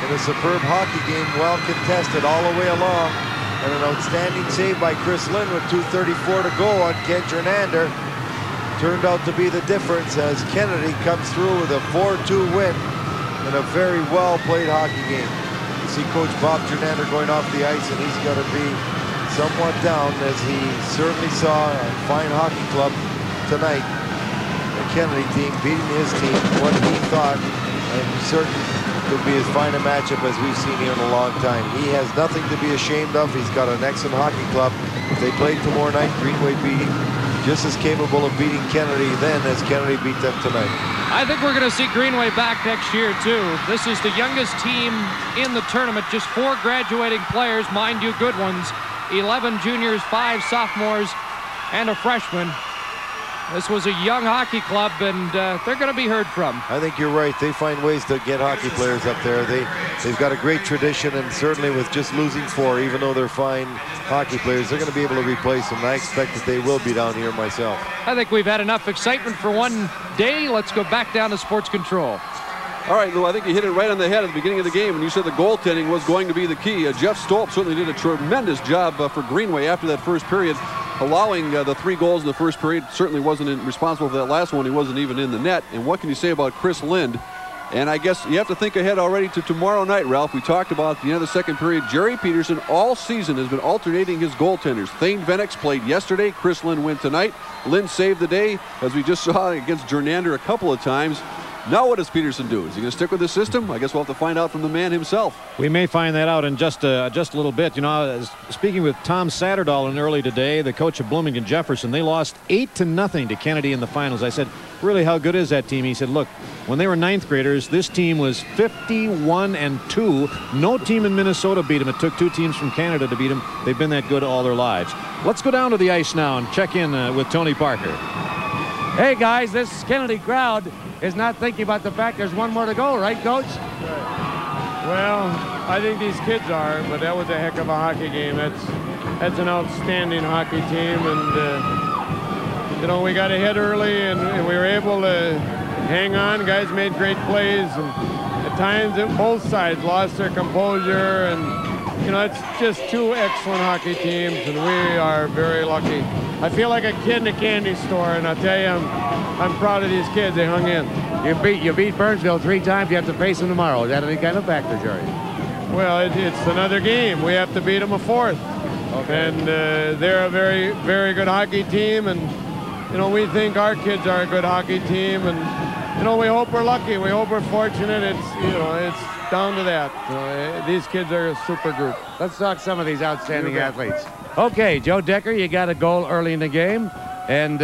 in a superb hockey game, well contested all the way along. And an outstanding save by Chris Lynn with 2:34 to go on Ken Jernander. Turned out to be the difference as Kennedy comes through with a 4-2 win in a very well-played hockey game. You see Coach Bob Jernander going off the ice, and he's got to be somewhat down, as he certainly saw a fine hockey club tonight. The Kennedy team beating his team, what he thought, and certain could be as fine a matchup as we've seen here in a long time. He has nothing to be ashamed of. He's got an excellent hockey club. If they played tomorrow night, Greenway beating, just as capable of beating Kennedy then as Kennedy beat them tonight. I think we're going to see Greenway back next year, too. This is the youngest team in the tournament. Just 4 graduating players, mind you, good ones. 11 juniors, 5 sophomores, and a freshman. This was a young hockey club, and they're going to be heard from. I think you're right. They find ways to get hockey players up there. They've got a great tradition, and certainly with just losing 4, even though they're fine hockey players, they're going to be able to replace them. And I expect that they will be down here myself. I think we've had enough excitement for one day. Let's go back down to sports control. All right, Lou, I think you hit it right on the head at the beginning of the game when you said the goaltending was going to be the key. Jeff Stolp certainly did a tremendous job for Greenway after that first period. Allowing the 3 goals in the first period, certainly wasn't responsible for that last one. He wasn't even in the net. And what can you say about Chris Lind? And I guess you have to think ahead already to tomorrow night, Ralph. We talked about at the end of the second period. Jerry Peterson all season has been alternating his goaltenders. Thane Venix played yesterday. Chris Lind went tonight. Lind saved the day, as we just saw against Jernander a couple of times. Now what does Peterson do? Is he going to stick with the system? I guess we'll have to find out from the man himself. We may find that out in just a little bit. You know, I was speaking with Tom Satterdahl early today, the coach of Bloomington Jefferson. They lost 8-0 to Kennedy in the finals. I said, really, how good is that team? He said, look, when they were 9th graders, this team was 51-2. No team in Minnesota beat them. It took 2 teams from Canada to beat them. They've been that good all their lives. Let's go down to the ice now and check in with Tony Parker. Hey, guys, this Kennedy crowd is not thinking about the fact there's 1 more to go, right, Coach? Well, I think these kids are, but that was a heck of a hockey game. That's an outstanding hockey team, and you know, we got ahead early, and we were able to hang on. Guys made great plays, and at times both sides lost their composure, and you know, it's just 2 excellent hockey teams, and we are very lucky. I feel like a kid in a candy store, and I'll tell you, I'm proud of these kids. They hung in. You beat Burnsville 3 times. You have to face them tomorrow. Is that any kind of factor, Jerry? Well, it's another game. We have to beat them a 4th. Okay. And they're a very, very good hockey team, and you know, we think our kids are a good hockey team, and you know, we hope we're lucky. We hope we're fortunate. It's down to that. These kids are a super group. Let's talk some of these outstanding athletes. Okay, Joe Decker, you got a goal early in the game, and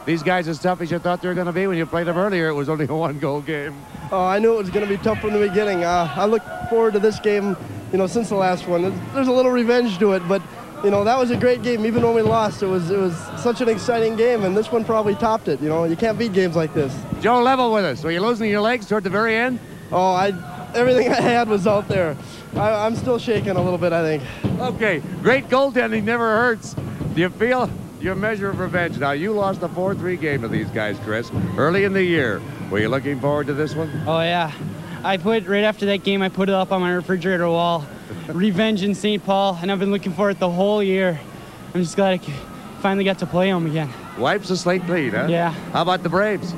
these guys as tough as you thought they were going to be when you played them earlier. It was only a 1-goal game. Oh, I knew it was going to be tough from the beginning. I look forward to this game, you know, since the last one. There's a little revenge to it, but you know, that was a great game. Even when we lost, it was such an exciting game, and this one probably topped it. You know, you can't beat games like this. Joe, level with us. Were you losing your legs toward the very end? Oh, everything I had was out there. I'm still shaking a little bit, I think. Okay, great goaltending never hurts. Do you feel your measure of revenge? Now, you lost a 4-3 game to these guys, Chris, early in the year. Were you looking forward to this one? Oh, yeah. Right after that game, I put it up on my refrigerator wall. Revenge in St. Paul, and I've been looking for it the whole year. I'm just glad I finally got to play them again. Wipes the slate clean, huh? Yeah. How about the Braves?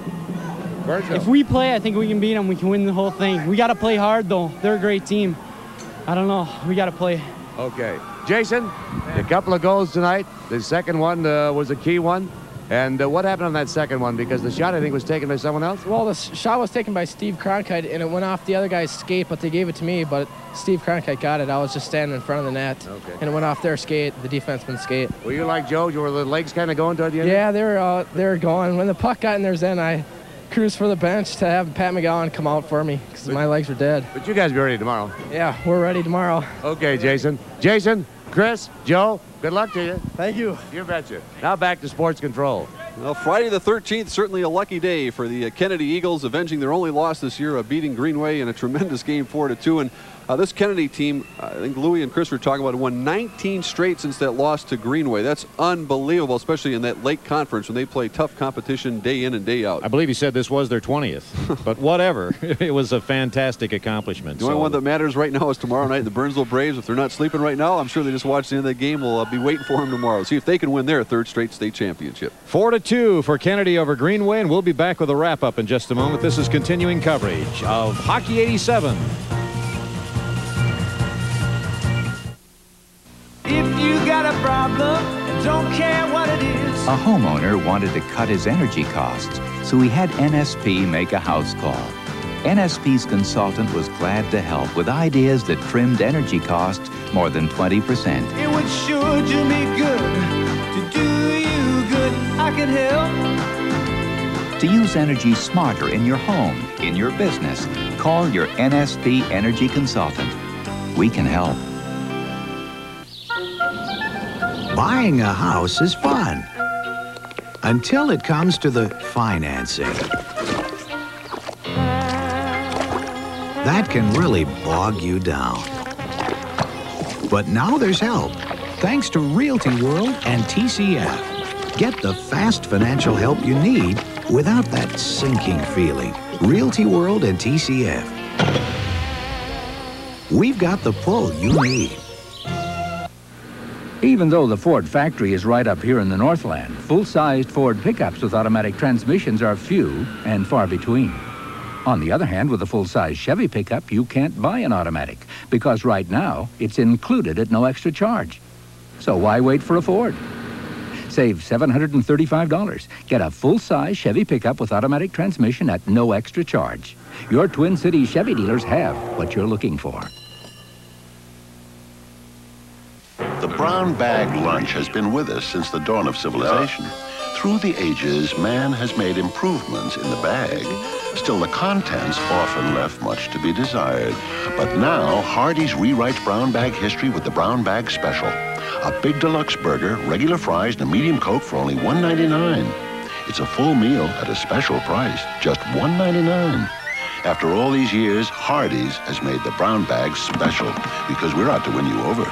If we play, I think we can beat them. We can win the whole thing. We got to play hard, though. They're a great team. I don't know. We got to play. Okay. Jason, a couple of goals tonight. The second one was a key one. And what happened on that second one? Because the shot, I think, was taken by someone else? Well, the shot was taken by Steve Cronkite, and it went off the other guy's skate, but they gave it to me. But Steve Cronkite got it. I was just standing in front of the net, and it went off their skate, the defenseman's skate. Were you like Joe? Were the legs kind of going toward the end? Yeah, they were going. When the puck got in their end, I cruised for the bench to have Pat McGowan come out for me because my legs were dead. But you guys be ready tomorrow. Yeah, we're ready tomorrow. Okay, Jason. Jason, Chris, Joe, good luck to you. Thank you. You betcha. Now back to sports control. Well, Friday the 13th, certainly a lucky day for the Kennedy Eagles, avenging their only loss this year, beating Greenway in a tremendous game 4-2. And this Kennedy team, I think Louis and Chris were talking about, won 19 straight since that loss to Greenway. That's unbelievable, especially in that late conference when they play tough competition day in and day out. I believe he said this was their 20th, but whatever. It was a fantastic accomplishment. The only one that matters right now is tomorrow night, the Burnsville Braves. If they're not sleeping right now, I'm sure they just watched the end of the game. We'll be waiting for them tomorrow. See if they can win their third straight state championship. 4-2 for Kennedy over Greenway, and we'll be back with a wrap-up in just a moment. This is continuing coverage of Hockey 87. If you got a problem, don't care what it is. A homeowner wanted to cut his energy costs, so he had NSP make a house call. NSP's consultant was glad to help with ideas that trimmed energy costs more than 20%. It would sure do me good to do you good. I can help. To use energy smarter in your home, in your business, call your NSP energy consultant. We can help. Buying a house is fun until it comes to the financing. That can really bog you down. But now there's help, thanks to Realty World and TCF. Get the fast financial help you need without that sinking feeling. Realty World and TCF. We've got the pull you need. Even though the Ford factory is right up here in the Northland, full-sized Ford pickups with automatic transmissions are few and far between. On the other hand, with a full-size Chevy pickup, you can't buy an automatic because right now it's included at no extra charge. So why wait for a Ford? Save $735. Get a full-size Chevy pickup with automatic transmission at no extra charge. Your Twin Cities Chevy dealers have what you're looking for. The brown bag lunch has been with us since the dawn of civilization. Through the ages, man has made improvements in the bag. Still, the contents often left much to be desired. But now, Hardee's rewrites brown bag history with the Brown Bag Special. A big deluxe burger, regular fries, and a medium Coke for only $1.99. It's a full meal at a special price, just $1.99. After all these years, Hardee's has made the brown bag special because we're out to win you over.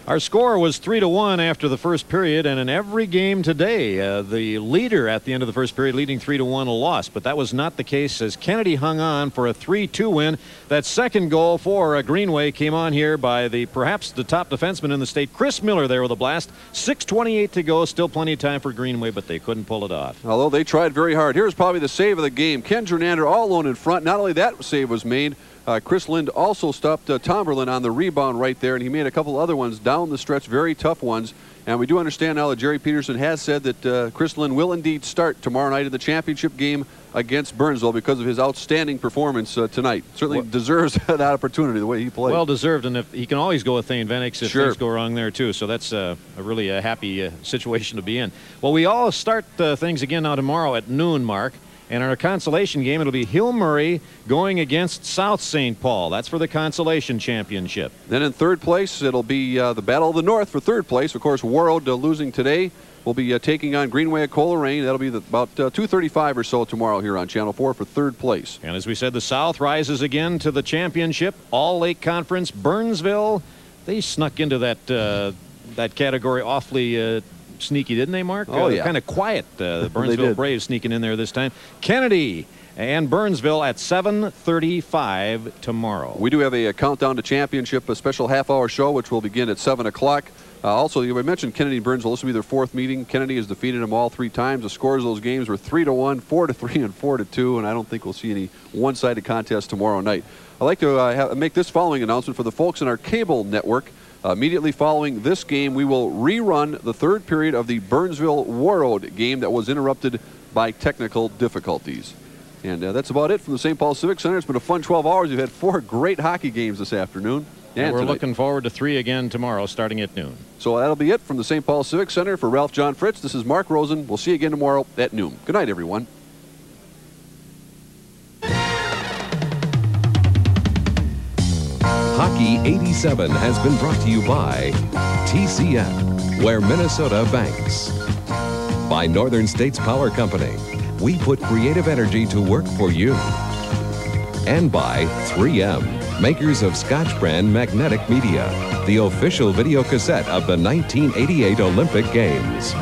Our score was 3-1 after the first period, and in every game today, the leader at the end of the first period leading 3-1 lost. But that was not the case as Kennedy hung on for a 3-2 win. That second goal for Greenway came on here by perhaps the top defenseman in the state, Chris Miller, there with a blast. 6:28 to go, still plenty of time for Greenway, but they couldn't pull it off. Although they tried very hard. Here's probably the save of the game. Ken Jernander all alone in front. Not only that save was made, Chris Lind also stopped Tomberlin on the rebound right there, and he made a couple other ones down the stretch, very tough ones. And we do understand now that Jerry Peterson has said that Chris Lind will indeed start tomorrow night in the championship game against Burnsville because of his outstanding performance tonight. Certainly deserves that opportunity the way he played. Well deserved, and if he can always go with Thane Venix if Sure. things go wrong there too. So that's a really happy situation to be in. Well, we all start things again now tomorrow at noon, Mark. And in our consolation game, it'll be Hill Murray going against South St. Paul. That's for the consolation championship. Then in third place, it'll be the Battle of the North for third place. Of course, Warroad losing today will be taking on Greenway at Coleraine. That'll be about 2:35 or so tomorrow here on Channel 4 for third place. And as we said, the South rises again to the championship. All Lake Conference, Burnsville, they snuck into that category awfully sneaky, didn't they, Mark? Oh, yeah. Kind of quiet. The Burnsville Braves sneaking in there this time. Kennedy and Burnsville at 7:35 tomorrow. We do have a countdown to championship, a special half-hour show, which will begin at 7 o'clock. Also, you mentioned Kennedy and Burnsville. This will be their fourth meeting. Kennedy has defeated them all 3 times. The scores of those games were 3-1, 4-3, and 4-2, and I don't think we'll see any one-sided contest tomorrow night. I'd like to make this following announcement for the folks in our cable network. Immediately following this game, we will rerun the third period of the Burnsville-Warroad game that was interrupted by technical difficulties. And that's about it from the St. Paul Civic Center. It's been a fun 12 hours. We've had 4 great hockey games this afternoon. And we're looking forward to 3 again tomorrow starting at noon. So that'll be it from the St. Paul Civic Center. For Ralph John Fritz, this is Mark Rosen. We'll see you again tomorrow at noon. Good night, everyone. Hockey 87 has been brought to you by TCF, where Minnesota banks. By Northern States Power Company, we put creative energy to work for you. And by 3M, makers of Scotch brand magnetic media, the official video cassette of the 1988 Olympic Games.